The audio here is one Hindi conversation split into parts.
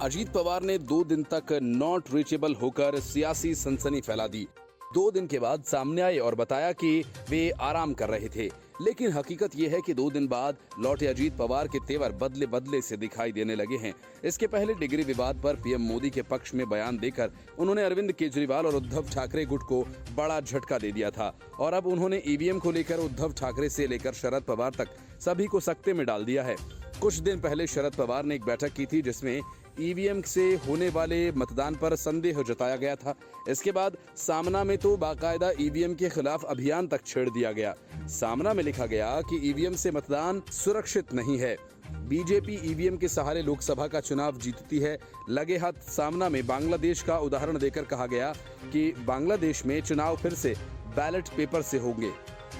अजीत पवार ने 2 दिन तक नॉट रीचेबल होकर सियासी सनसनी फैला दी। 2 दिन के बाद सामने आए और बताया कि वे आराम कर रहे थे, लेकिन हकीकत ये है कि 2 दिन बाद लौटे अजीत पवार के तेवर बदले बदले से दिखाई देने लगे हैं। इसके पहले डिग्री विवाद पर पीएम मोदी के पक्ष में बयान देकर उन्होंने अरविंद केजरीवाल और उद्धव ठाकरे गुट को बड़ा झटका दे दिया था और अब उन्होंने ईवीएम को लेकर उद्धव ठाकरे से लेकर शरद पवार तक सभी को सकते में डाल दिया है। कुछ दिन पहले शरद पवार ने एक बैठक की थी जिसमें ईवीएम से होने वाले मतदान पर संदेह जताया गया था। इसके बाद सामना में तो बाकायदा ईवीएम के खिलाफ अभियान तक छेड़ दिया गया। सामना में लिखा गया कि ईवीएम से मतदान सुरक्षित नहीं है, बीजेपी ईवीएम के सहारे लोकसभा का चुनाव जीतती है। लगे हाथ सामना में बांग्लादेश का उदाहरण देकर कहा गया कि बांग्लादेश में चुनाव फिर से बैलेट पेपर से होंगे।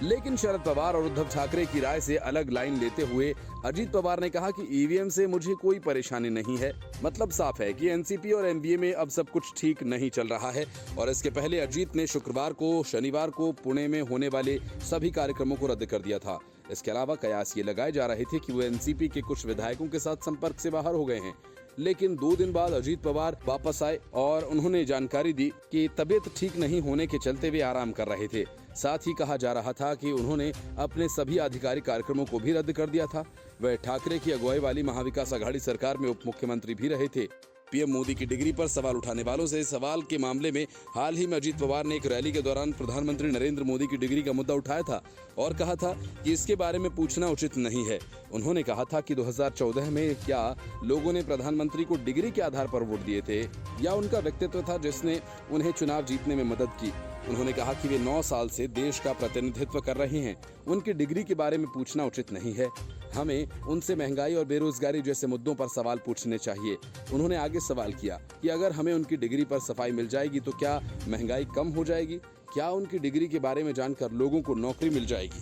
लेकिन शरद पवार और उद्धव ठाकरे की राय से अलग लाइन लेते हुए अजीत पवार ने कहा कि ईवीएम से मुझे कोई परेशानी नहीं है। मतलब साफ है कि एनसीपी और एनडीए में अब सब कुछ ठीक नहीं चल रहा है। और इसके पहले अजीत ने शुक्रवार को शनिवार को पुणे में होने वाले सभी कार्यक्रमों को रद्द कर दिया था। इसके अलावा कयास ये लगाए जा रहे थे कि वो एनसीपी के कुछ विधायकों के साथ संपर्क से बाहर हो गए हैं। लेकिन 2 दिन बाद अजीत पवार वापस आए और उन्होंने जानकारी दी कि तबीयत ठीक नहीं होने के चलते वे आराम कर रहे थे। साथ ही कहा जा रहा था कि उन्होंने अपने सभी आधिकारिक कार्यक्रमों को भी रद्द कर दिया था। वह ठाकरे की अगुवाई वाली महाविकास आघाड़ी सरकार में उप मुख्यमंत्री भी रहे थे। पीएम मोदी की डिग्री पर सवाल उठाने वालों से सवाल के मामले में हाल ही में अजीत पवार ने एक रैली के दौरान प्रधानमंत्री नरेंद्र मोदी की डिग्री का मुद्दा उठाया था और कहा था कि इसके बारे में पूछना उचित नहीं है। उन्होंने कहा था कि 2014 में क्या लोगों ने प्रधानमंत्री को डिग्री के आधार पर वोट दिए थे या उनका व्यक्तित्व था जिसने उन्हें चुनाव जीतने में मदद की। उन्होंने कहा कि वे 9 साल से देश का प्रतिनिधित्व कर रहे हैं, उनकी डिग्री के बारे में पूछना उचित नहीं है। हमें उनसे महंगाई और बेरोजगारी जैसे मुद्दों पर सवाल पूछने चाहिए। उन्होंने आगे सवाल किया कि अगर हमें उनकी डिग्री पर सफाई मिल जाएगी तो क्या महंगाई कम हो जाएगी? क्या उनकी डिग्री के बारे में जानकर लोगों को नौकरी मिल जाएगी?